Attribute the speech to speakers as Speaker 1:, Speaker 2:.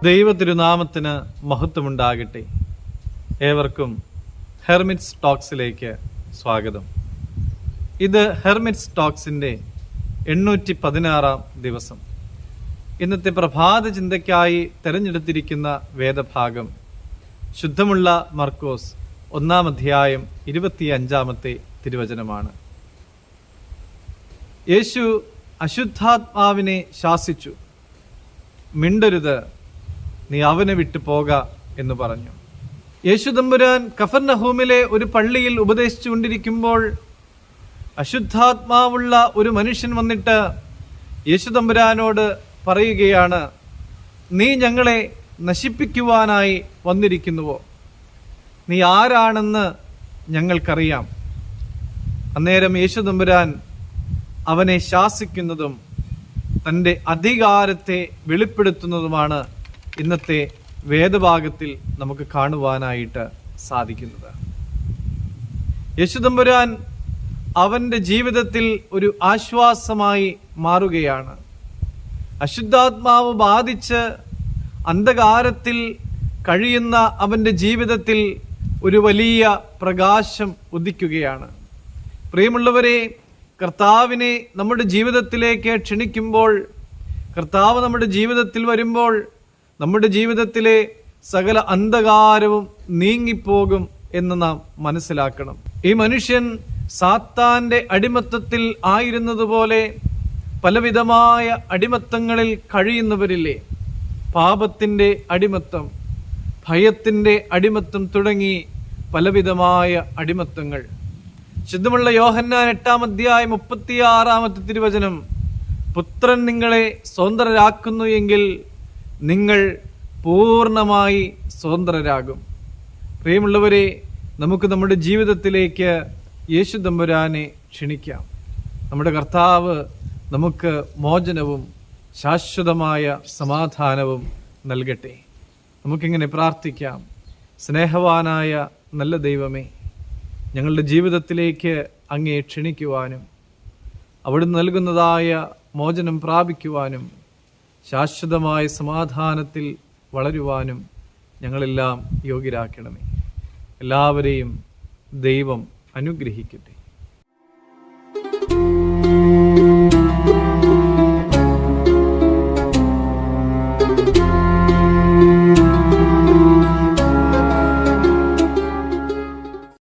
Speaker 1: ദൈവ തിരുനാമത്തിന് മഹത്വമുണ്ടാകട്ടെ. ഏവർക്കും ഹെർമിറ്റ്സ് ടോക്സിലേക്ക് സ്വാഗതം. ഇത് ഹെർമിറ്റ്സ് ടോക്സിൻ്റെ 816 ദിവസം. ഇന്നത്തെ പ്രഭാത ചിന്തയ്ക്കായി തിരഞ്ഞെടുത്തിരിക്കുന്ന വേദഭാഗം ശുദ്ധമുള്ള മർക്കോസ് 1-ാം അധ്യായം 25-ാമത്തെ തിരുവചനമാണ്. യേശു അശുദ്ധാത്മാവിനെ ശാസിച്ചു, മിണ്ടരുത്, നീ അവനെ വിട്ടു പോക എന്ന് പറഞ്ഞു. യേശു തമ്പുരാൻ കഫർനഹൂമിലെ ഒരു പള്ളിയിൽ ഉപദേശിച്ചു കൊണ്ടിരിക്കുമ്പോൾ അശുദ്ധാത്മാവുള്ള ഒരു മനുഷ്യൻ വന്നിട്ട് യേശു തമ്പുരാനോട് പറയുകയാണ്, നീ ഞങ്ങളെ നശിപ്പിക്കുവാനായി വന്നിരിക്കുന്നുവോ? നീ ആരാണെന്ന് ഞങ്ങൾക്കറിയാം. അന്നേരം യേശു തമ്പുരാൻ അവനെ ശാസിക്കുന്നതും തൻ്റെ അധികാരത്തെ വെളിപ്പെടുത്തുന്നതുമാണ് ഇന്നത്തെ വേദഭാഗത്തിൽ നമുക്ക് കാണുവാനായിട്ട് സാധിക്കുന്നത്. യേശു തമ്പുരാൻ അവൻ്റെ ജീവിതത്തിൽ ഒരു ആശ്വാസമായി മാറുകയാണ്. അശുദ്ധാത്മാവ് ബാധിച്ച് അന്ധകാരത്തിൽ കഴിയുന്ന അവൻ്റെ ജീവിതത്തിൽ ഒരു വലിയ പ്രകാശം ഉദിക്കുകയാണ്. പ്രിയമുള്ളവരെ, കർത്താവിനെ നമ്മുടെ ജീവിതത്തിലേക്ക് ക്ഷണിക്കുമ്പോൾ, കർത്താവ് നമ്മുടെ ജീവിതത്തിൽ വരുമ്പോൾ നമ്മുടെ ജീവിതത്തിലെ സകല അന്ധകാരവും നീങ്ങിപ്പോകും എന്ന് നാം മനസ്സിലാക്കണം. ഈ മനുഷ്യൻ സാത്താന്റെ അടിമത്തത്തിൽ ആയിരുന്നതുപോലെ പലവിധമായ അടിമത്തങ്ങളിൽ കഴിയുന്നവരില്ലേ? പാപത്തിൻ്റെ അടിമത്തം, ഭയത്തിൻ്റെ അടിമത്തം തുടങ്ങി പലവിധമായ അടിമത്തങ്ങൾ. ശുദ്ധമുള്ള യോഹന്നാൻ 8-ാം അധ്യായം 36-ാമത്തെ തിരുവചനം, പുത്രൻ നിങ്ങളെ സ്വതന്ത്രരാക്കുന്നു എങ്കിൽ നിങ്ങൾ പൂർണ്ണമായി സ്വതന്ത്രരാകും. പ്രിയമുള്ളവരെ, നമുക്ക് നമ്മുടെ ജീവിതത്തിലേക്ക് യേശു തമ്പുരാനെ ക്ഷണിക്കാം. നമ്മുടെ കർത്താവ് നമുക്ക് മോചനവും ശാശ്വതമായ സമാധാനവും നൽകട്ടെ. നമുക്കിങ്ങനെ പ്രാർത്ഥിക്കാം. സ്നേഹവാനായ നല്ല ദൈവമേ, ഞങ്ങളുടെ ജീവിതത്തിലേക്ക് അങ്ങയെ ക്ഷണിക്കുവാനും അവിടുന്ന് നൽകുന്നതായ മോചനം പ്രാപിക്കുവാനും ശാശ്വതമായ സമാധാനത്തിൽ വളരുവാനും ഞങ്ങളെല്ലാം യോഗ്യരാക്കണമേ. എല്ലാവരെയും ദൈവം അനുഗ്രഹിക്കട്ടെ.